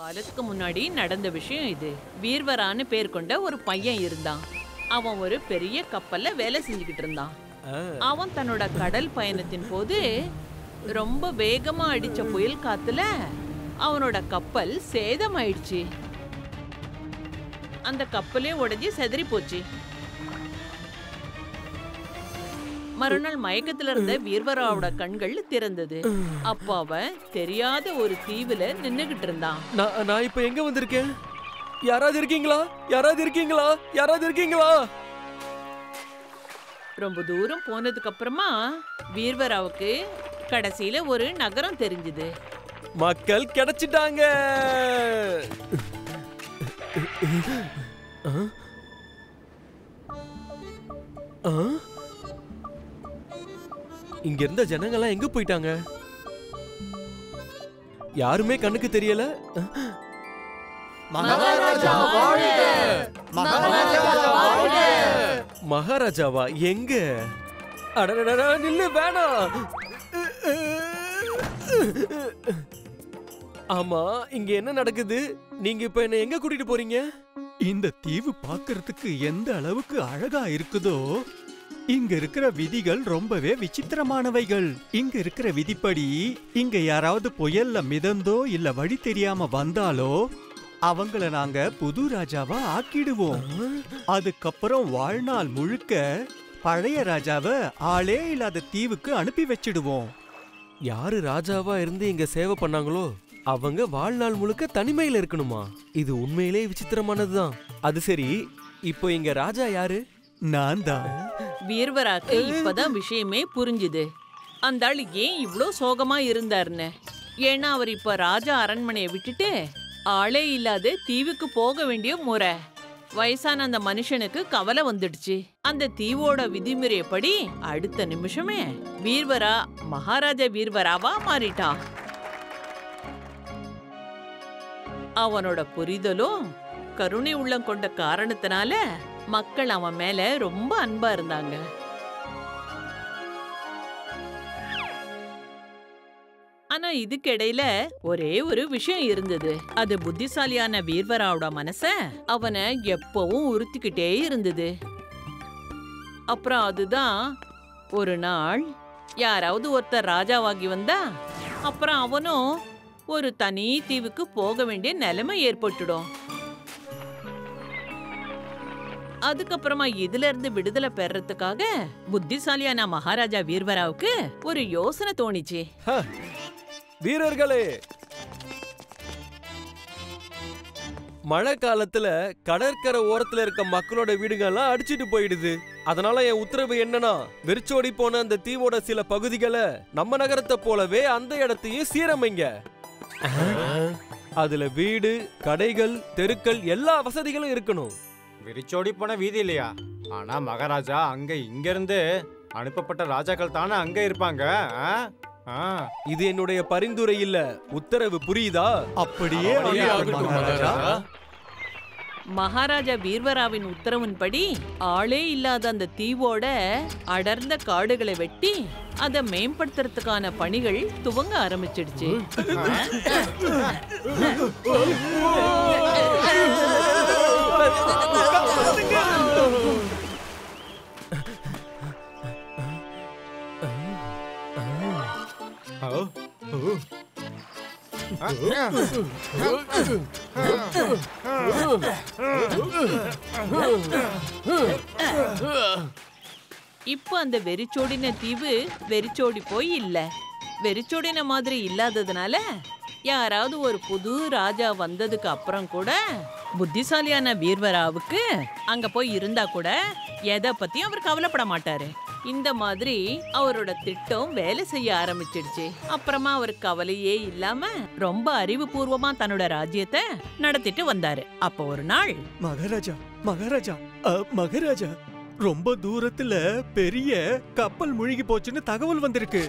காலத்துக்கு முன்னாடி நடந்த விஷயம் இது. வீர்வரான்னு பேர் கொண்ட ஒரு பையன் இருந்தான். அவன் ஒரு பெரிய கப்பல்ல வேலை செஞ்சுக்கிட்டு இருந்தான். அவன் தன்னோட கடல் பயணத்தின் போது ரொம்ப வேகமா அடிச்ச புயல் காத்துல அவனோட கப்பல் சேதமாயிடுச்சு. அந்த கப்பலே உடைஞ்சு செதறி போச்சு. மறுநாள் மயக்கத்துல இருந்த வீர்வராவோட கண்கள் திறந்தது. அப்ப அவன் தெரியாத ஒரு தீவுல நின்னுகிட்டு இருந்தான். நான் இப்ப எங்க வந்திருக்கேன்? யாராவது இருக்கீங்களா? யாராவது இருக்கீங்களா? யாராவது இருக்கீங்களா? ரொம்ப தூரம் போனதுக்கு அப்புறமா வீர்வராவுக்கு கடைசியில ஒரு நகரம் தெரிஞ்சது. மக்கள் கிடைச்சிட்டாங்க. இங்க இருந்த ஜனங்கள்லாம் எங்க போயிட்டாங்க? யாருமே கண்ணுக்கு தெரியல. மகாராஜாவா? எங்க? அடடடா, நில்லு, வேணாம். ஆமா, இங்க என்ன நடக்குது? நீங்க இப்ப என்ன எங்க கூட்டிட்டு போறீங்க? இந்த தீவு பார்க்கிறதுக்கு எந்த அளவுக்கு அழகா இருக்குதோ, இங்க இருக்கிற விதிகள் ரொம்பவே விசித்திரமானவைகள். இங்க இருக்கிற விதிப்படி இங்க யாராவது புயல்ல மிதந்தோ இல்ல வழி தெரியாம வந்தாலோ அவங்கள நாங்க புது ராஜாவா ஆக்கிடுவோம். அதுக்கப்புறம் வாழ்நாள் முழுக்க பழைய ராஜாவை ஆளே இல்லாத தீவுக்கு அனுப்பி வச்சிடுவோம். யாரு ராஜாவா இருந்து இங்க சேவை பண்ணாங்களோ அவங்க வாழ்நாள் முழுக்க தனிமையில இருக்கணுமா? இது உண்மையிலே விசித்திரமானதுதான். அது சரி, இப்போ இங்க ராஜா யாரு? நான் தான். வீர்வராக்கு இப்பதான் விஷயமே புரிஞ்சுது. அந்த ஆள் ஏன் இவ்ளோ சோகமா இருந்தாருன்னு. ஏன்னா அவர் இப்ப ராஜா அரண்மனையை விட்டுட்டு ஆளே இல்லாத தீவுக்கு போக வேண்டிய முறை. வயசான அந்த மனுஷனுக்கு கவலை வந்துடுச்சு. அந்த தீவோட விதிமுறைப்படி அடுத்த நிமிஷமே வீர்வரா மகாராஜா வீர்வராவா மாறிட்டான். அவனோட புரிதலும் கருணை உள்ளம் கொண்ட காரணத்தினால மக்கள் அவன் மேல ரொம்ப அன்பா இருந்தாங்க. ஆனா இதுக்கிடையில ஒரே ஒரு விஷயம் இருந்தது. அது புத்திசாலியான வீர்வராவோட மனச அவனை எப்பவும் உறுத்திக்கிட்டே இருந்தது. அப்புறம் அதுதான், ஒரு நாள் யாராவது ஒருத்தர் ராஜாவாகி வந்தா அப்புறம் அவனும் ஒரு தனி தீவுக்கு போக வேண்டிய நிலைமை ஏற்பட்டுடும். அதுக்கப்புறமா இதுல இருந்து விடுதலை பெறறதுக்காக புத்திசாலியான மகாராஜா வீர்வராவுக்கு ஒரு யோசனை தோணிச்சு. வீரர்களே, மழை காலத்துல கடற்கரை ஓரத்துல இருக்க மக்களோட வீடுகள்லாம் அடிச்சிட்டு போயிடுது. அதனால என் உத்தரவு என்னன்னா, வெறிச்சோடி போன அந்த தீவோட சில பகுதிகளை நம்ம நகரத்தை போலவே அந்த இடத்தையும் சீரமைங்க. அதுல வீடு, கடைகள், தெருக்கள் எல்லா வசதிகளும் இருக்கணும். விரிச்சோடி போன வீதி இல்லையா? ஆனா மகாராஜா அங்க இங்க இருந்து அனுப்பப்பட்ட ராஜாக்கள் தானே அங்க இருப்பாங்க. இது என்னுடைய பரிந்துரை இல்ல, உத்தரவு. புரியுதா? அப்படியே மகாராஜா. மகாராஜா வீர்வராவின் உத்தரவின்படி ஆளே இல்லாத அந்த தீவோட அடர்ந்த காடுகளை வெட்டி அதை மேம்படுத்துறதுக்கான பணிகள் துவங்க ஆரம்பிச்சிடுச்சு. இப்போ அந்த வெறிச்சோடின தீவு வெறிச்சோடி போய் இல்ல. வெறிச்சோடின மாதிரி இல்லாததுனால யாராவது ஒரு புது ராஜா வந்ததுக்கு அப்புறம் கூட புத்திசாலியான வீர்வராவுக்கு அங்க போய் இருந்தா கூட எதை பத்தியும் அவர் கவலைப்பட மாட்டாரு. இந்த மாதிரி அவரோட திட்டம் வேலை செய்ய ஆரம்பிச்சிடுச்சு. அப்புறமா அவர் கவலையே இல்லாம ரொம்ப அறிவுபூர்வமா தன்னோட ராஜ்யத்தை நடத்திட்டு வந்தாரு. அப்ப ஒரு நாள், மகாராஜா மகாராஜா மகாராஜா, ரொம்ப தூரத்துல பெரிய கப்பல் முழுகி போச்சுன்னு தகவல் வந்திருக்கு.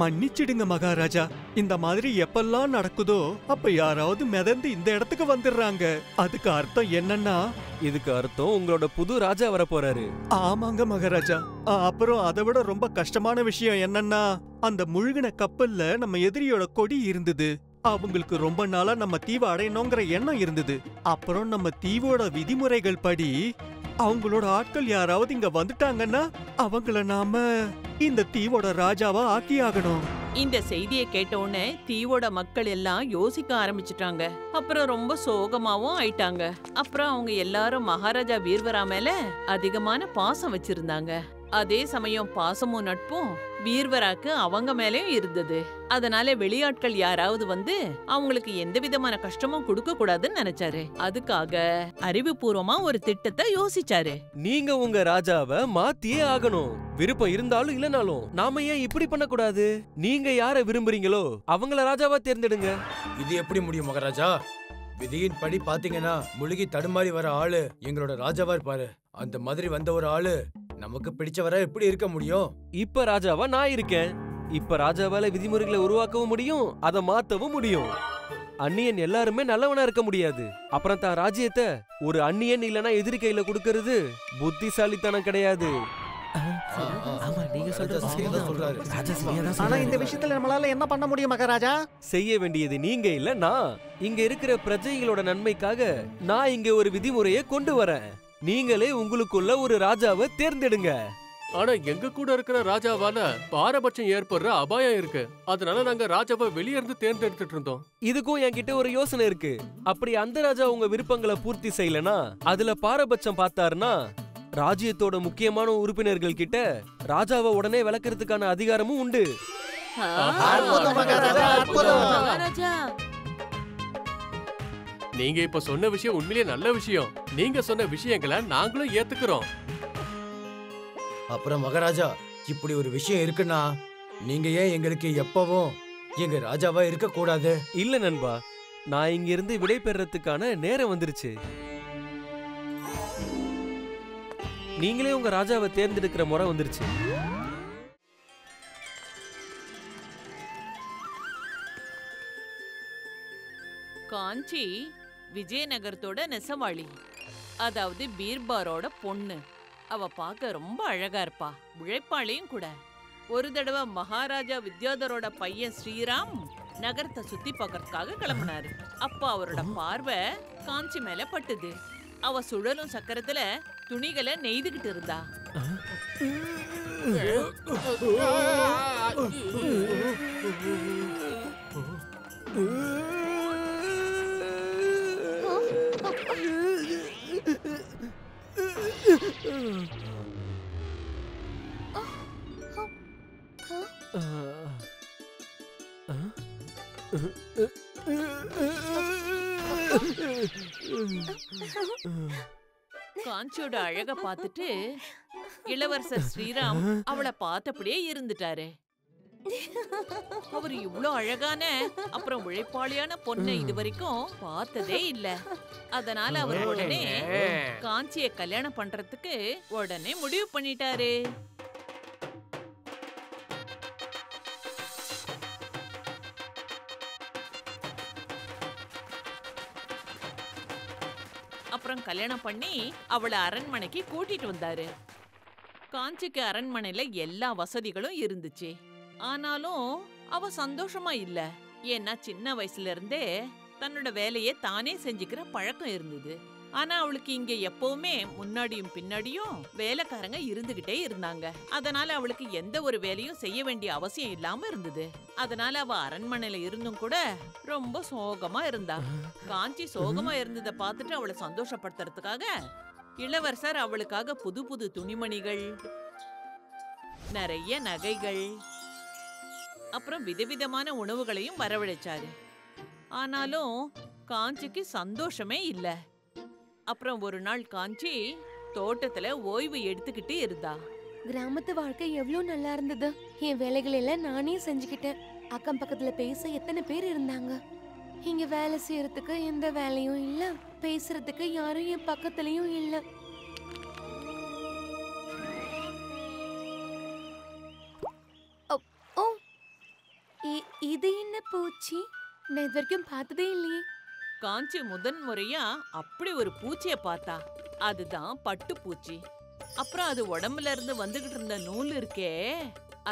மன்னிச்சிடுங்க மகாராஜா, இந்த மாதிரி எப்பெல்லாம் நடக்குதோ அப்ப யாராவது மிதந்து இந்த இடத்துக்கு வந்துடுறாங்க. அதுக்கு அர்த்தம் என்னன்னா, இதுக்கு அர்த்தம் உங்களோட புது ராஜா வர போறாரு. ஆமாங்க மகாராஜா. அப்புறம் அதை விட ரொம்ப கஷ்டமான விஷயம் என்னன்னா, அந்த முழுகின கப்பல்ல நம்ம எதிரியோட கொடி இருந்தது. அவங்களுக்கு ரொம்ப நாளா நம்ம தீவை அடையணுங்கிற எண்ணம் இருந்தது. அப்புறம் நம்ம தீவோட விதிமுறைகள் படி அவங்களோட ஆட்கள் யாராவது இங்க வந்துட்டாங்கன்னா அவங்கள நாம இந்த தீவோட ராஜாவா ஆக்கி ஆகணும். இந்த செய்தியை கேட்ட உடனே தீவோட மக்கள் எல்லாம் யோசிக்க ஆரம்பிச்சுட்டாங்க. அப்புறம் ரொம்ப சோகமாவும் ஆயிட்டாங்க. அப்புறம் அவங்க எல்லாரும் மகாராஜா வீர்வரா மேல அதிகமான பாசம் வச்சிருந்தாங்க. அதே சமயம் பாசமும் நட்பும் வீர்வராக்கு அவங்க மேலயும் இருந்தது. அதனால வெளியாட்கள் யாராவது வந்து அவங்களுக்கு எந்த விதமான கஷ்டமும் கொடுக்க கூடாதுன்னு நினைச்சாரு. அதுக்காக அறிவுபூர்வமா ஒரு திட்டத்தை யோசிச்சாரு. நீங்க உங்க ராஜாவை மாத்தியே ஆகணும். விருப்பம் இருந்தாலும் இல்லனாலும் நாம ஏன் இப்படி பண்ணக்கூடாது? நீங்க யார விரும்புறீங்களோ அவங்கள ராஜாவா தேர்ந்தெடுங்க. இது எப்படி முடியும் மகாராஜா? விதியின் படி பாத்தீங்கன்னா முழுகி தடுமாறி வர ஆளு எங்களோட ராஜாவா இருப்பாரு. அந்த மாதிரி வந்த ஒரு ஆளு நமக்கு பிடிச்சவரை எப்படி இருக்க முடியும்? இப்ப ராஜாவா நான் இருக்கேன். இப்ப ராஜாவால விதிமுறைகளை உருவாக்கவும் முடியும், அதை மாத்தவும் முடியும். அந்நியன் எல்லாருமே நல்லவனா இருக்க முடியாது. அப்புறம் தான் ராஜ்யத்தை ஒரு அந்நியன் இல்லனா எதிரி கையில கொடுக்கறது புத்திசாலித்தனம் கிடையாது. ஆமா, நீங்க சொல்றது சரிதான் சொல்றாரு. ஆனா இந்த விஷயத்துல நம்மளால என்ன பண்ண முடியும் மகாராஜா? செய்ய வேண்டியது நீங்க இல்ல நான். இங்க இருக்கிற பிரஜைகளோட நன்மைக்காக நான் இங்க ஒரு விதிமுறையை கொண்டு வரேன். நீங்களே உங்களுக்குள்ள ஒரு ராஜாவை தேர்ந்தெடுங்க. ஆனா எங்க கூட இருக்கிற ராஜாவால பாரபட்சம் ஏற்படுற அபாயம் இருக்கு. அதனால நாங்க ராஜாவை வெளியே இருந்து தேர்ந்தெடுத்துட்டு இருந்தோம். இதுக்கும் என்கிட்ட ஒரு யோசனை இருக்கு. அப்படி அந்த ராஜா உங்க விருப்பங்களை பூர்த்தி செய்யலனா, அதுல பாரபட்சம் பார்த்தாருன்னா, ராஜ்யத்தோட முக்கியமான உறுப்பினர்கள் கிட்ட ராஜாவை உடனே விளக்குறதுக்கான அதிகாரமும் உண்டு. அற்புதம் மகாராஜா, அற்புதம். மகாராஜா, நீங்க இப்ப சொன்ன விஷயம் உண்மையிலேயே நல்ல விஷயம். நீங்க சொன்ன விஷயங்களை நாங்களும் ஏத்துக்கிறோம். அப்புறம் மகாராஜா, இப்படி ஒரு விஷயம் இருக்குன்னா நீங்க ஏன் எங்களுக்கு எப்பவும் எங்க ராஜாவா இருக்க கூடாது? இல்ல நண்பா, நான் இங்க இருந்து விடை பெறறதுக்கான நேரம் வந்துருச்சு. நீங்களே உங்க ராஜாவை தேர்ந்தெடுக்கிற முறை வந்துருச்சு. காஞ்சி விஜயநகரத்தோட நெசவாளி, அதாவது பீர்பாரோட பொண்ணு. அவ பார்க்க ரொம்ப அழகா இருப்பா, உழைப்பாளியும் கூட. ஒரு தடவை மகாராஜா வித்யாதரோட பையன் ஸ்ரீராம் நகரத்தை சுத்தி பார்க்கறதுக்காக கிளம்பினாரு. அப்ப அவரோட பார்வை காஞ்சி மேல பட்டுது. அவ சுழலும் சக்கரத்துல துணிகளை நெய்துகிட்டு இருந்தா. காஞ்சியோட அழக பார்த்துட்டு இளவரசர் ஸ்ரீராம் அவளை பார்த்தபடியே இருந்துட்டாரு. அவர் இவ்ளோ அழகான அப்புறம் உழைப்பாளியான பொண்ணை இதுவரைக்கும் பார்த்ததே இல்ல. அதனால அவர் உடனே காஞ்சியை கல்யாணம் பண்றதுக்கு உடனே முடிவு பண்ணிட்டாரு. அப்புறம் கல்யாணம் பண்ணி அவளை அரண்மனைக்கு கூட்டிட்டு வந்தாரு. காஞ்சிக்கு அரண்மனையில எல்லா வசதிகளும் இருந்துச்சு. ஆனாலும் அவ சந்தோஷமா இல்ல. ஏன்னா சின்ன வயசுல இருந்தே தன்னோட வேலையை தானே செஞ்சுக்கிற பழக்கம் இருந்தது. ஆனா அவளுக்கு இங்க எப்பவுமே முன்னாடியும் பின்னாடியும் வேலைக்காரங்க இருந்துகிட்டே இருந்தாங்க. அதனால அவளுக்கு எந்த ஒரு வேலையும் செய்ய வேண்டிய அவசியம் இல்லாம இருந்தது. அதனால அவ அரண்மனையில இருந்தும் கூட ரொம்ப சோகமா இருந்தா. காஞ்சி சோகமா இருந்ததை பார்த்துட்டு அவளை சந்தோஷப்படுத்துறதுக்காக இளவரசர் அவளுக்காக புது புது துணிமணிகள், நிறைய நகைகள், அப்புறம் விதவிதமான உணவுகளையும் வரவழைச்சாரு. ஆனாலும் காஞ்சிக்கு சந்தோஷமே இல்ல. அப்புறம் ஒரு நாள் காஞ்சி தோட்டத்துல ஓய்வு எடுத்துக்கிட்டு இருந்தா. கிராமத்து வாழ்க்கை எவ்வளவு நல்லா இருந்தது. என் வேலைகள் எல்லாம் நானே செஞ்சுக்கிட்டேன். அக்கம் பக்கத்துல பேச எத்தனை பேர் இருந்தாங்க. இங்க வேலை செய்யறதுக்கு எந்த வேலையும் இல்ல, பேசுறதுக்கு யாரும் என் பக்கத்துலயும் இல்ல. ஓ, இது என்ன பூச்சி? நான் இது வரைக்கும் பார்த்ததே இல்லையே. காஞ்சி முதன் முறையா அப்படி ஒரு பூச்சிய பார்த்தா. அதுதான் பட்டு பூச்சி. அப்புறம் அது உடம்புல இருந்து வந்துகிட்டு இருந்த நூல் இருக்கே,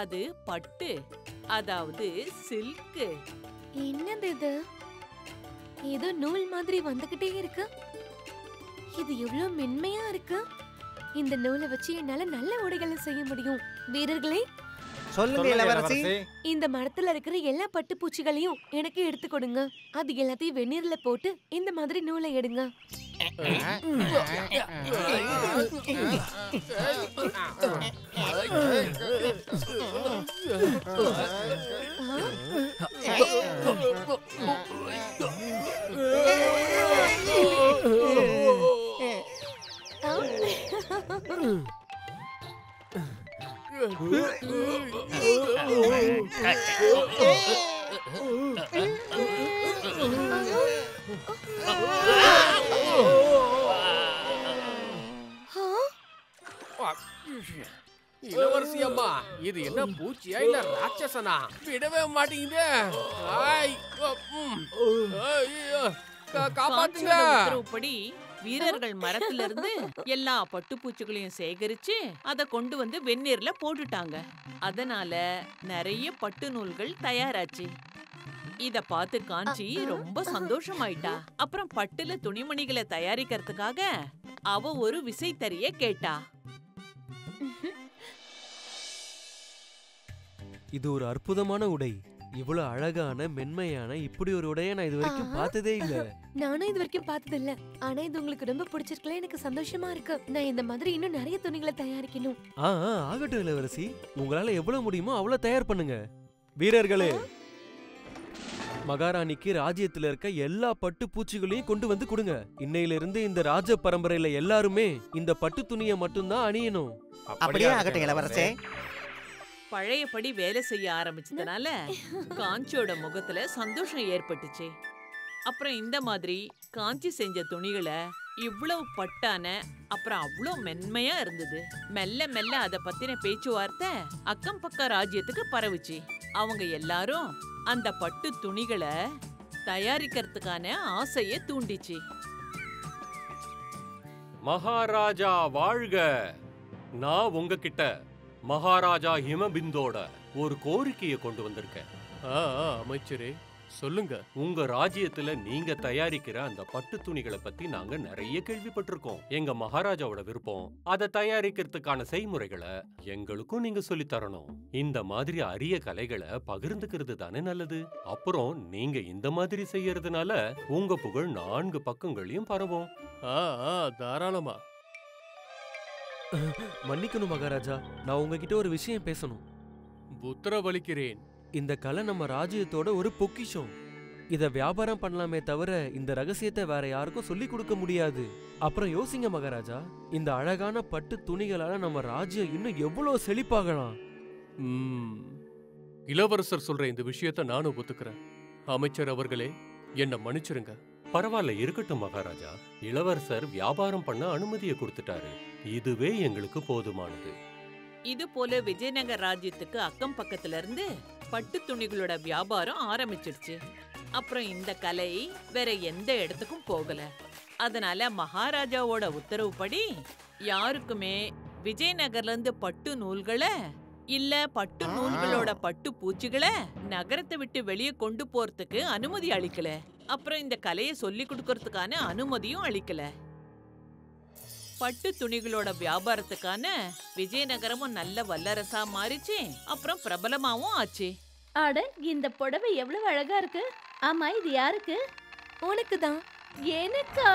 அது பட்டு, அதாவது சில்க். என்னது இது? ஏதோ நூல் மாதிரி வந்துகிட்டே இருக்கு. இது எவ்வளவு மென்மையா இருக்கு. இந்த நூலை வச்சு என்னால நல்ல உடைகளை செய்ய முடியும். வீரர்களே, சொல்லுங்க இளவரசி. இந்த மரத்துல இருக்கிற எல்லா பட்டுப்பூச்சிகளையும் எனக்கு எடுத்து கொடுங்க. அது எல்லாத்தையும் வெந்நீர்ல போட்டு இந்த மாதிரி நூலை எடுங்க. இளவரசி அம்மா, இது என்ன பூச்சியா இல்ல ராட்சசனா? விடவே மாட்டேங்குது. காப்பாத்துங்க. உத்தரவுப்படி வீரர்கள் மரத்துல இருந்து எல்லா பட்டுப்பூச்சிகளையும் சேகரிச்சு அத கொண்டு வந்து வெந்நீர்ல போட்டுட்டாங்க. அதனால நிறைய பட்டு நூல்கள் தயாராச்சு. இத பார்த்து காஞ்சி ரொம்ப சந்தோஷமாயிட்டா. அப்புறம் பட்டுல துணிமணிகளை தயாரிக்கிறதுக்காக அவ ஒரு விசைத்தறிய கேட்டா. இது ஒரு அற்புதமான உடை. இவ்வளவு அழகான மென்மையான இப்படி ஒரு உடைய நான் இது வரைக்கும் பார்த்ததே இல்ல. நானும் இது வரைக்கும் பார்த்தது இல்ல. ஆனா இது உங்களுக்கு ரொம்ப பிடிச்சிருக்கல. எனக்கு சந்தோஷமா இருக்கு. நான் இந்த மாதிரி இன்னும் நிறைய துணிகளை தயாரிக்கணும். ஆகட்டும் இளவரசி, உங்களால எவ்வளவு முடியுமோ அவ்வளவு தயார் பண்ணுங்க. வீரர்களே, மகாராணிக்கு ராஜ்யத்துல இருக்க எல்லா பட்டு பூச்சிகளையும் கொண்டு வந்து கொடுங்க. இன்னையில இருந்து இந்த ராஜ பரம்பரையில எல்லாருமே இந்த பட்டு துணியை மட்டும்தான் அணியணும். அப்படியே ஆகட்டும் இளவரசே. பழையபடி வேலை செய்ய ஆரம்பிச்சதுனால காஞ்சியோட முகத்துல சந்தோஷம் ஏற்பட்டுச்சு. அப்புறம் இந்த மாதிரி காஞ்சி செஞ்ச துணிகளை இவ்வளவு பட்டான அப்புறம் அவ்வளோ மென்மையா இருந்தது. மெல்ல மெல்ல அத பத்தின பேச்சுவார்த்தை அக்கம் பக்க ராஜ்யத்துக்கு பரவுச்சு. அவங்க எல்லாரும் அந்த பட்டு துணிகளை தயாரிக்கிறதுக்கான ஆசையை தூண்டிச்சு. மகாராஜா வாழ்க! நான் உங்ககிட்ட மகாராஜா ஹிமபிந்தோட ஒரு கோரிக்கையை கொண்டு வந்திருக்கேன். அமைச்சரே, சொல்லுங்க. உங்க ராஜ்யத்துல நீங்க தயாரிக்கிற அந்த பட்டு துணிகளை பத்தி நாங்க நிறைய கேள்விப்பட்டிருக்கோம். எங்க மகாராஜாவோட விருப்பம் அதை தயாரிக்கிறதுக்கான செய்முறைகளை எங்களுக்கும் நீங்க சொல்லி தரணும். இந்த மாதிரி அரிய கலைகளை பகிர்ந்துக்கிறது தானே நல்லது. அப்புறம் நீங்க இந்த மாதிரி செய்யறதுனால உங்க புகழ் 4 பக்கங்களையும் பரவும். தாராளமா. மன்னிக்கணும் மகாராஜா, நான் உங்ககிட்ட ஒரு விஷயம் பேசணும். உத்தரவளிக்கிறேன். இந்த கலை நம்ம ராஜ்யத்தோட ஒரு பொக்கிஷம். இத வியாபாரம் பண்ணலாமே தவிர இந்த ரகசியத்தை வேற யாருக்கும் சொல்லி கொடுக்க முடியாது. அப்புறம் யோசிங்க மகாராஜா, இந்த அழகான பட்டு துணிகளால நம்ம ராஜ்யம் இன்னும் எவ்வளவு செழிப்பாகலாம். இளவரசர் சொல்ற இந்த விஷயத்த நானும் ஒத்துக்கிறேன். அமைச்சர் அவர்களே, என்ன மன்னிச்சிருங்க. பரவாயில்ல, இருக்கட்டும் மகாராஜா. இளவரசர் வியாபாரம் பண்ண அனுமதியை கொடுத்துட்டாரு. இதுவே எங்களுக்கு போதுமானது. இது போல விஜயநகர் ராஜ்யத்துக்கு அக்கம் பக்கத்துல இருந்து பட்டு துணிகளோட வியாபாரம் ஆரம்பிச்சிடுச்சு. அப்புறம் இந்த கலை வேற எந்த இடத்துக்கும் போகல. அதனால மகாராஜாவோட உத்தரவுப்படி யாருக்குமே விஜயநகர்ல இருந்து பட்டு நூல்களை இல்ல பட்டு நூல்களோட பட்டு பூச்சிகளை நகரத்தை விட்டு வெளியே கொண்டு போறதுக்கு அனுமதி அளிக்கல. அப்புறம் இந்த கலையை சொல்லி கொடுக்கறதுக்கான அனுமதியும் அளிக்கல. பட்டு துணிகளோட வியாபாரத்துக்கான விஜயநகரமும் நல்ல வல்லரசா மாறிச்சு. அப்புறம் பிரபலமாவும் ஆச்சு. அட, இந்த புடவை எவ்வளவு அழகா இருக்கு. ஆமா, இது யாருக்கு? உனக்கு தான். எனக்கா?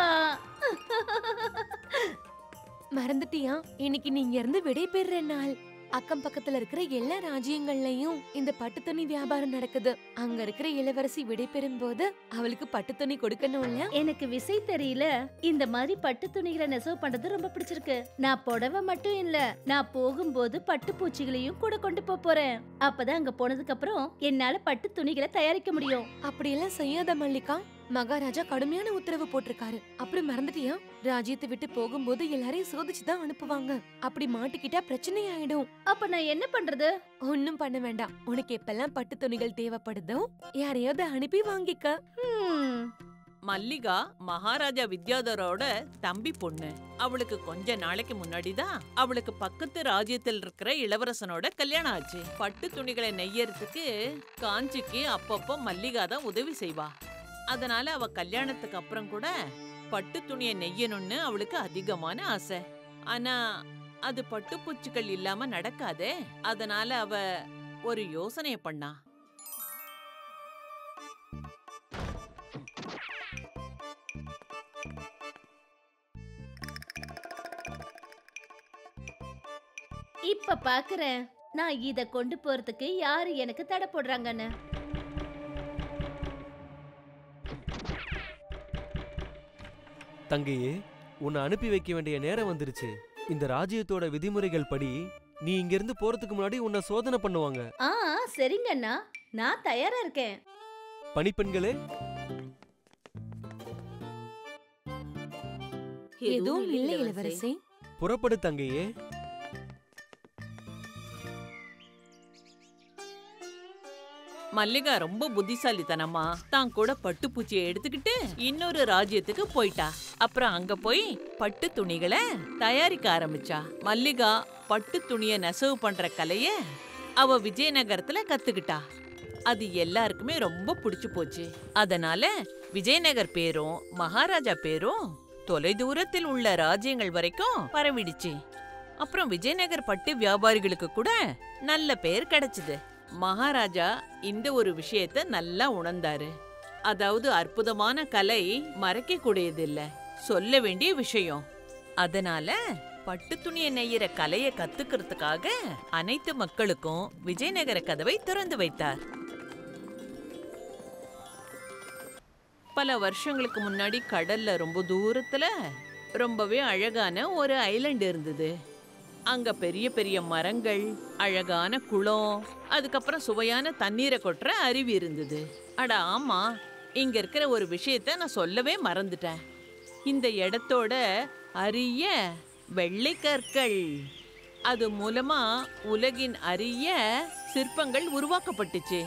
மறந்துட்டியா? இன்னைக்கு நீங்க இருந்து விடை பெறுற நாள். அக்கம் பக்கத்துல இருக்கிற எல்லா ராஜ்யங்கள்லயும் இந்த பட்டு துணி வியாபாரம் நடக்குது. அங்க இருக்கிற இளவரசி விடை பெறும் போது அவளுக்கு பட்டு துணி கொடுக்கணும்ல. எனக்கு விசை தெரியல. இந்த மாதிரி பட்டு துணிகளை நெசவு பண்றது ரொம்ப பிடிச்சிருக்கு. நான் புடவை மட்டும் இல்ல, நான் போகும்போது பட்டு பூச்சிகளையும் கூட கொண்டு போறேன். அப்பதான் அங்க போனதுக்கு அப்புறம் என்னால பட்டு துணிகளை தயாரிக்க முடியும். அப்படியெல்லாம் செய்யாத மல்லிகா. மகாராஜா கடுமையான உத்தரவு போட்டிருக்காரு. அப்படி மறந்துட்டியா? ராஜ்யத்தை விட்டு போகும்போது எல்லாரையும் சோதிச்சுதான் அனுப்புவாங்க. அப்படி மாட்டிக்கிட்டா பிரச்சனை ஆயிடும். அப்ப நான் என்ன பண்றது? ஒன்னும் பண்ண வேண்டாம். உனக்கு எப்பெல்லாம் பட்டு துணிகள் தேவைப்படுதோ யாரையாவது அனுப்பி வாங்கிக்க. மல்லிகா மகாராஜா வித்யாதரோட தம்பி பொண்ணு. அவளுக்கு கொஞ்ச நாளைக்கு முன்னாடிதான் அவளுக்கு பக்கத்து ராஜ்யத்தில் இருக்கிற இளவரசனோட கல்யாணம் ஆச்சு. பட்டு துணிகளை நெய்யறதுக்கு காஞ்சிக்கு அப்பப்போ மல்லிகா தான் உதவி செய்வா. அதனால அவ கல்யாணத்துக்கு அப்புறம் கூட பட்டு துணியை நெய்யணும்னு அவளுக்கு அதிகமான ஆசை. ஆனா அது பட்டுப்பூச்சிகள் இல்லாம நடக்காதே. அதனால அவ ஒரு யோசனைய பண்ணா. இப்ப பாக்குறேன் நான் இத கொண்டு போறதுக்கு யாரு எனக்கு தடை போடுறாங்கன்னு. தங்கையே, உன்னை அனுப்பி வைக்க வேண்டிய நேரம் வந்துருச்சு. இந்த ராஜ்யத்தோட விதிமுறைகள் படி நீ இங்கிருந்து போறதுக்கு முன்னாடி உன்னை சோதனை பண்ணுவாங்க. சரிங்கண்ணா, நான் தயாரா இருக்கேன். பணிப்பெண்களே, எதுவும் இல்லை இளவரசே. புறப்படு தங்கையே. மல்லிகா ரொம்ப புத்திசாலித்தனமா தான் கூட பட்டுப்பூச்சியை எடுத்துக்கிட்டு இன்னொரு ராஜ்யத்துக்கு போயிட்டா. அப்புறம் அங்க போய் பட்டு துணிகளை தயாரிக்க ஆரம்பிச்சா. மல்லிகா பட்டு துணிய நெசவு பண்ற கலைய அவ விஜயநகரத்துல கத்துக்கிட்டா. அது எல்லாருக்குமே ரொம்ப பிடிச்சு போச்சு. அதனால விஜயநகர் பேரும் மகாராஜா பேரும் தொலைதூரத்தில் உள்ள ராஜ்யங்கள் வரைக்கும் பரவிடுச்சு. அப்புறம் விஜயநகர் பட்டு வியாபாரிகளுக்கு கூட நல்ல பேர் கிடைச்சது. மகாராஜா இந்த ஒரு விஷயத்த நல்லா உணர்ந்தாரு. அதாவது அற்புதமான கலை மறைக்க கூடியதில்ல, சொல்ல வேண்டிய விஷயம். அதனால பட்டு துணியை நெய்யற கலையை கத்துக்கிறதுக்காக அனைத்து மக்களுக்கும் விஜயநகர கதவை திறந்து வைத்தார். பல வருஷங்களுக்கு முன்னாடி கடல்ல ரொம்ப தூரத்துல ரொம்பவே அழகான ஒரு ஐலண்ட் இருந்தது. அங்க பெரிய பெரிய மரங்கள், அழகான குளம், அதுக்கப்புறம் சுவையான தண்ணீரை கொட்டுற அருவி இருந்தது. அட ஆமா, இங்க இருக்கிற ஒரு விஷயத்த நான் சொல்லவே மறந்துட்டேன். இந்த இடத்தோட அரிய வெள்ளை கற்கள், அது மூலமா உலகின் அரிய சிற்பங்கள் உருவாக்கப்பட்டுச்சு.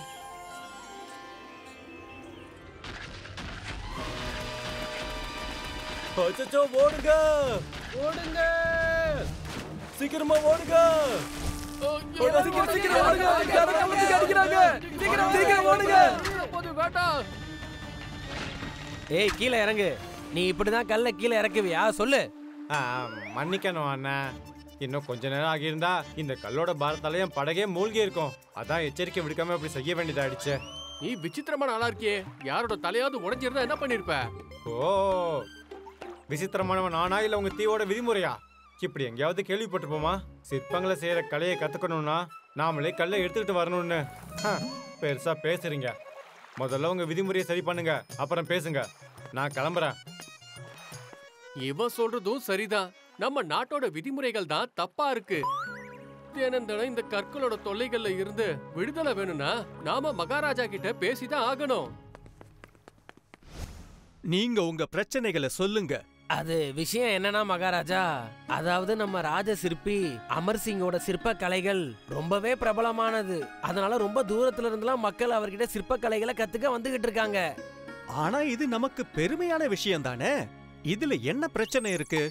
ஓடுங்க ஓடுங்க, சீக்கிரமா ஓடுங்க. ஏய், கீழே இறங்கு. நீ இப்படிதான் கல்ல கீழே இறக்குவியா? சொல்லு. மன்னிக்கணும் அண்ணா, இன்னும் கொஞ்ச நேரம் ஆகியிருந்தா இந்த கல்லோட பாரத்தால என் படகே மூழ்கி இருக்கும். அதான் எச்சரிக்கை விடுக்காம அப்படி செய்ய வேண்டியதாயிடுச்சு. நீ விசித்திரமான ஆளா இருக்கியே, யாரோட தலையாவது உடைஞ்சிருந்தா என்ன பண்ணிருப்ப? ஓ, விசித்திரமானவன் நானா இல்ல உங்க தீவோட விதிமுறையா? இப்படி எங்கேயாவது கேள்விப்பட்டிருப்போமா? சிற்பங்களை செய்யற கலையை கத்துக்கணும்னா நாமளே கல்லை எடுத்துக்கிட்டு வரணும்னு. பெருசா பேசுறீங்க. முதல்ல உங்க விதிமுறையை சரி பண்ணுங்க, அப்புறம் பேசுங்க. நான் கிளம்புறேன். இவன் சொல்றதும் சரிதான். நம்ம நாட்டோட விதிமுறைகள் தான் தப்பா இருக்கு. தினந்தனம் இந்த கற்களோட தொல்லைகள்ல இருந்து விடுதலை வேணும்னா நாம மகாராஜா கிட்ட பேசிதான் ஆகணும். நீங்க உங்க பிரச்சனைகளை சொல்லுங்க. அது விஷயம் என்னன்னா மகாராஜா, அதாவது நம்ம ராஜ சிற்பி அமர் சிங்கோட சிற்ப கலைகள் ரொம்பவே பிரபலமானது. அதனால ரொம்ப தூரத்துல இருந்தெல்லாம் மக்கள் அவர்கிட்ட சிற்ப கலைகளை கத்துக்க வந்துகிட்டு இருக்காங்க. ஆனா இது நமக்கு பெருமையான விஷயம் தானே. இதுல என்ன பிரச்சனை இருக்கு?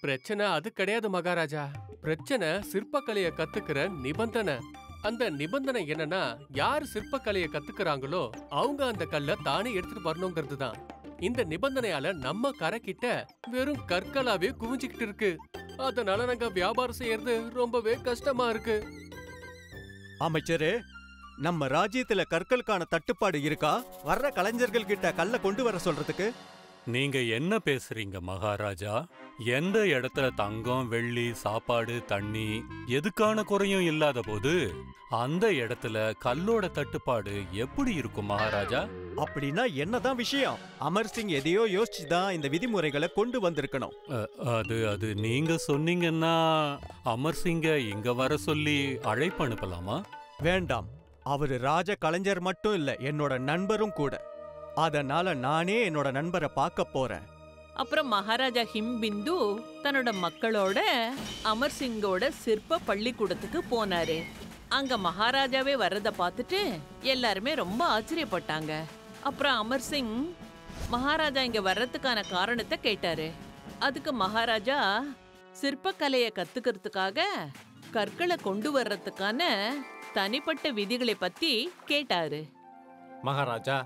பிரச்சனை அது கிடையாது மகாராஜா. பிரச்சனை சிற்பக்கலையை கத்துக்கிற நிபந்தனை. அந்த நிபந்தனை என்னன்னா, யார் சிற்பக்கலையை கத்துக்கிறாங்களோ அவங்க அந்த கல்லை தானே எடுத்துட்டு வரணுங்கிறது தான். இந்த நிபந்தனையால நம்ம கரை கிட்ட வெறும் கற்களாவே குவிஞ்சுக்கிட்டு இருக்கு. அதனால நாங்க வியாபாரம் செய்யறது ரொம்பவே கஷ்டமா இருக்கு. அமைச்சரே, நம்ம ராஜ்யத்துல கற்களுக்கான தட்டுப்பாடு இருக்கா? வர்ற கலைஞர்கள் கிட்ட கல்லை கொண்டு வர சொல்றதுக்கு. நீங்க என்ன பேசுறீங்க மகாராஜா? எந்த இடத்துல தங்கம், வெள்ளி, சாப்பாடு, தண்ணி எதுக்கான குறையும் இல்லாத போது அந்த இடத்துல கல்லோட தட்டுப்பாடு எப்படி இருக்கும் மகாராஜா? அப்படின்னா என்னதான் விஷயம்? அமர் சிங் எதையோ யோசிச்சுதான் இந்த விதிமுறைகளை கொண்டு வந்திருக்கணும். அது நீங்க சொன்னீங்கன்னா அமர் சிங்க இங்க வர சொல்லி அழைப்பு அனுப்பலாமா? வேண்டாம். அவரு ராஜ கலைஞர் மட்டும் இல்ல, என்னோட நண்பரும் கூட. அதனால நானே என்னோட நண்பரை பார்க்க போறேன். அப்புறம் மகாராஜா ஹிம்பிந்து தன்னோட மக்களோட அமர் சிங்கோட சிற்ப பள்ளிக்கூடத்துக்கு போனாரு. அங்க மகாராஜாவே வர்றத பார்த்துட்டு எல்லாருமே ரொம்ப ஆச்சரியப்பட்டாங்க. அப்புறம் அமர் சிங் மகாராஜா இங்க வர்றதுக்கான காரணத்தை கேட்டாரு. அதுக்கு மகாராஜா சிற்பக்கலைய கத்துக்கிறதுக்காக கற்களை கொண்டு வர்றதுக்கான தனிப்பட்ட விதிகளை பத்தி கேட்டாரு. மகாராஜா,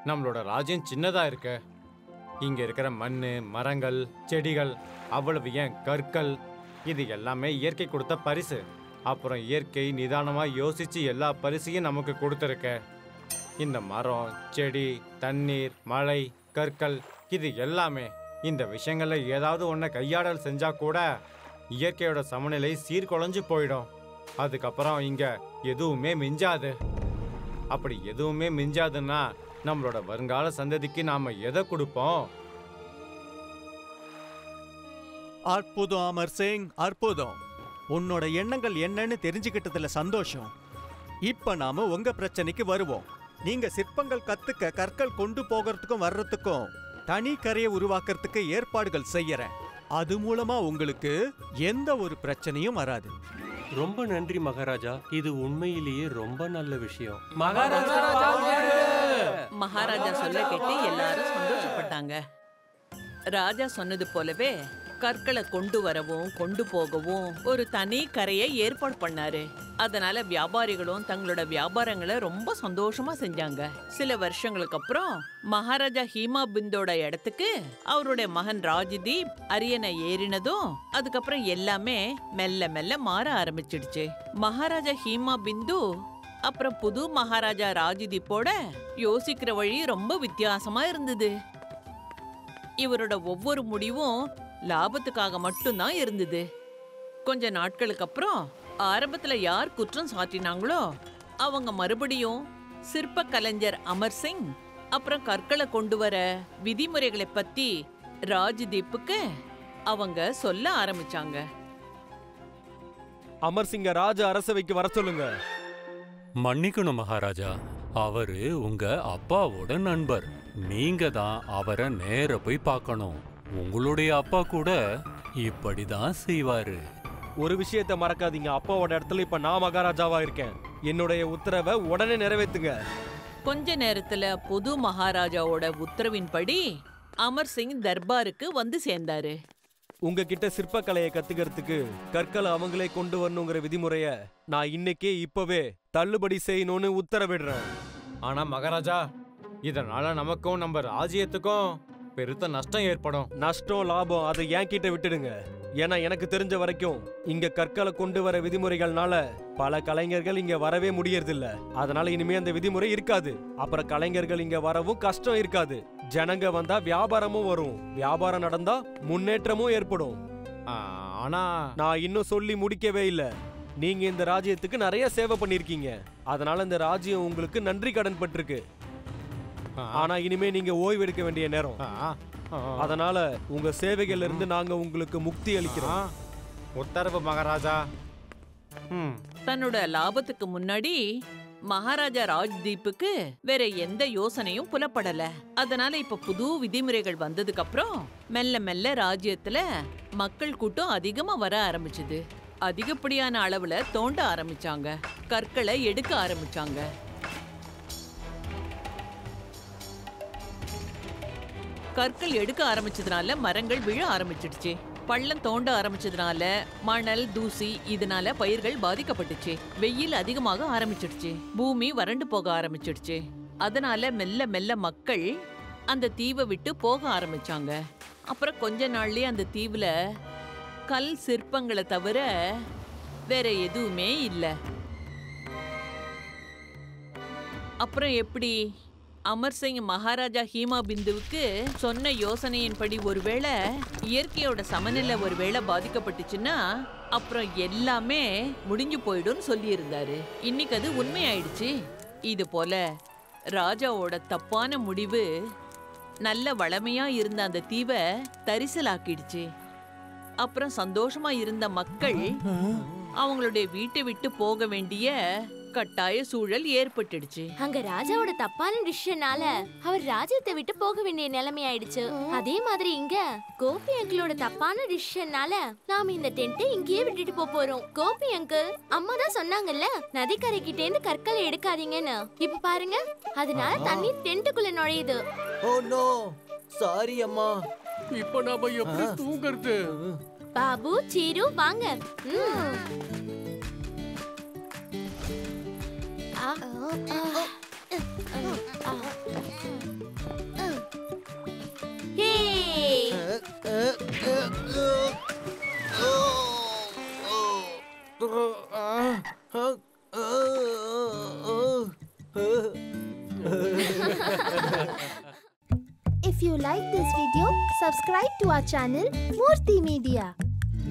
நம்மளோட ராஜ்யம் சின்னதா இருக்கு. இங்க இருக்கிற மண்ணு, மரங்கள், செடிகள், அவ்வளவு ஏன் கற்கள், இது எல்லாமே இயற்கை கொடுத்த பரிசு. அப்புறம் இயற்கை நிதானமா யோசிச்சு எல்லா பரிசையும் நமக்கு கொடுத்துருக்க. இந்த மரம், செடி, தண்ணீர், மழை, கற்கள், இது எல்லாமே இந்த விஷயங்கள்ல ஏதாவது ஒன்றை கையாடல் செஞ்சா கூட இயற்கையோட சமநிலை சீர்குலைஞ்சு போயிடும். அதுக்கப்புறம் இங்க எதுவுமே மிஞ்சாது. அப்படி எதுவுமே மிஞ்சாதுன்னா நம்மளோட வருங்கால சந்ததிக்கு நாம எதை கொடுப்போம்? அற்புதம் அமர் சிங், அற்புதம். உன்னோட எண்ணங்கள் என்னன்னு தெரிஞ்சுக்கிட்டதுல சந்தோஷம். இப்ப நாம உங்க பிரச்சனைக்கு வருவோம். நீங்க சிற்பங்கள் கத்துக்க கற்கள் கொண்டு போகிறதுக்கும் வர்றதுக்கும் தனி கரையை உருவாக்குறதுக்கு ஏற்பாடுகள் செய்யறேன். அது மூலமா உங்களுக்கு எந்த ஒரு பிரச்சனையும் வராது. ரொம்ப நன்றி மகாராஜா, இது உண்மையிலேயே ரொம்ப நல்ல விஷயம். மகாராஜா சொல்ல கேட்டு எல்லாரும் சந்தோஷப்பட்டாங்க. ராஜா சொன்னது போலவே கற்களை கொண்டு வரவும் கொண்டு போகவும் ஒரு தனி கரையை ஏற்பாடு பண்ணாரு. அதனால வியாபாரிகளும் தங்களோட வியாபாரங்களை ரொம்ப சந்தோஷமா செஞ்சாங்க. சில வருஷங்களுக்கு அப்புறம் மகாராஜா ஹீமா பிந்தோட இடத்துக்கு அவருடைய மகன் ராஜ்தீப் அரியணை ஏறினதும் அதுக்கப்புறம் எல்லாமே மெல்ல மெல்ல மாற ஆரம்பிச்சிடுச்சு. மகாராஜா ஹீமா பிந்து அப்புறம் புது மகாராஜா ராஜ்தீப்போட யோசிக்கிற வழி ரொம்ப வித்தியாசமா இருந்தது. இவரோட ஒவ்வொரு முடிவும் லாபத்துக்காக மட்டும்தான் இருந்தது. கொஞ்ச நாட்களுக்கு அப்புறம் ஆரம்பத்துல யார் குற்றம் சாட்டினாங்களோ அவங்க மறுபடியும் சிற்ப கலைஞர் அமர் சிங் அப்புறம் கற்களை கொண்டு வர விதிமுறைகளை பத்தி ராஜ்தீப்புக்கு அவங்க சொல்ல ஆரம்பிச்சாங்க. அமர் சிங்க ராஜ அரசவைக்கு வர சொல்லுங்க. மன்னிக்கணும் மகாராஜா, அவரு உங்க அப்பாவோட நண்பர். நீங்க தான் அவரை நேர போய் பார்க்கணும். உங்களுடைய அப்பா கூட இப்படிதான் செய்வாரு. ஒரு விஷயத்தை மறக்காதீங்க, அப்பாவோட இடத்துல இப்ப நான் மகாராஜாவா இருக்கேன். என்னுடைய உத்தரவை உடனே நிறைவேற்றுங்க. கொஞ்ச நேரத்துல புது மகாராஜாவோட உத்தரவின்படி அமர் சிங் தர்பாருக்கு வந்து சேர்ந்தாரு. உங்ககிட்ட சிற்பக்கலையை கத்துக்கிறதுக்கு கற்களை அவங்களே கொண்டு வரணுங்கிற விதிமுறைய நான் இன்னைக்கே இப்பவே தள்ளுபடி செய்யணும்னு உத்தரவிடுறேன். ஆனா மகாராஜா, இதனால நமக்கும் நம்ம ராஜ்யத்துக்கும் பெருத்த நஷ்டம் ஏற்படும். நஷ்டம் லாபம் அதை என் கிட்ட விட்டுடுங்க. ஏன்னா எனக்கு தெரிஞ்ச வரைக்கும் இங்க கற்களை கொண்டு வர விதிமுறைகள்னால பல கலைஞர்கள் இங்க வரவே முடியறதில்ல. அதனால இனிமே அந்த விதிமுறை இருக்காது. அப்புறம் கலைஞர்கள் இங்க வரவும் கஷ்டம் இருக்காது. ஜனங்க வந்தா வியாபாரமும் வரும். வியாபாரம் நடந்தா முன்னேற்றமும் ஏற்படும். ஆனா நான் இன்னும் சொல்லி முடிக்கவே இல்ல. நீங்க இந்த ராஜ்யத்துக்கு நிறைய சேவை பண்ணிருக்கீங்க. அதனால இந்த ராஜ்யம் உங்களுக்கு நன்றி கடன் பட்டிருக்கு. ஆனா இனிமே நீங்க ஓய்வு எடுக்க வேண்டிய நேரம். அதனால உங்க சேவைகள்ல இருந்து நாங்க உங்களுக்கு முக்தி அளிக்கிறோம். உத்தரவு மகாராஜா. தன்னோட லாபத்துக்கு முன்னாடி மகாராஜா ராஜ்தீப்புக்கு வேற எந்த யோசனையும் புலப்படல. அதனால இப்ப புது விதிமுறைகள் வந்ததுக்கு அப்புறம் மெல்ல மெல்ல ராஜ்யத்துல மக்கள் கூட்டம் அதிகமா வர ஆரம்பிச்சது. அதிகப்படியான அளவுல தோண்ட ஆரம்பிச்சாங்க, கற்களை எடுக்க ஆரம்பிச்சாங்க. கற்கள் எடுக்க ஆரம்பிச்சதுனால மரங்கள் விழ ஆரம்பிச்சிடுச்சு. பள்ளம் தோண்ட ஆரம்பிச்சதுனால மணல், தூசி, இதனால பயிர்கள் பாதிக்கப்பட்டுச்சு. வெயில் அதிகமாக ஆரம்பிச்சிடுச்சு. பூமி வறண்டு போக ஆரம்பிச்சிடுச்சு. அதனால மெல்ல மெல்ல மக்கள் அந்த தீவை விட்டு போக ஆரம்பிச்சாங்க. அப்புறம் கொஞ்ச நாள்லயே அந்த தீவுல கல் சிற்பங்களை தவிர வேற எதுவுமே இல்லை. அப்புறம் எப்படி அமர் சிங் மகாராஜா ஹீமா பிந்துவுக்கு சொன்ன யோசனையின்படி ஒருவேளை இயற்கையோட சமநிலை ஒருவேளை பாதிக்கப்பட்டுச்சுன்னா அப்புறம் எல்லாமே முடிஞ்சு போயிடும் சொல்லி இருந்தாரு. இன்னைக்கு அது உண்மையாயிடுச்சு. இது போல ராஜாவோட தப்பான முடிவு நல்ல வளமையா இருந்த அந்த தீவை தரிசலாக்கிடுச்சு. அப்புறம் சந்தோஷமா இருந்த மக்கள் அவங்களுடைய வீட்டை விட்டு போக வேண்டிய கட்டாய சூழல் ஏற்பட்டுடுச்சு. அங்க ராஜாவோட தப்பான டிசிஷனால அவர் ராஜ்யத்தை விட்டு போக வேண்டிய நிலைமை ஆயிடுச்சு. அதே மாதிரி இங்க கோபி அங்கிளோட தப்பான டிசிஷனால நாம இந்த டென்ட்டை இங்கேயே விட்டுட்டு போறோம். கோபி அங்கிள், அம்மா தான் சொன்னாங்கல்ல நதிக்கரை கிட்ட இருந்து கற்களை எடுக்காதீங்கன்னு. இப்ப பாருங்க, அதனால தண்ணி டென்ட்டுக்குள்ள நுழையுது. ஓ நோ, சாரி அம்மா. இப்போ நாம எப்படி தூங்குறது? பாபு, சீரு, வாங்க. If you like this video, subscribe to our channel Murthy Media.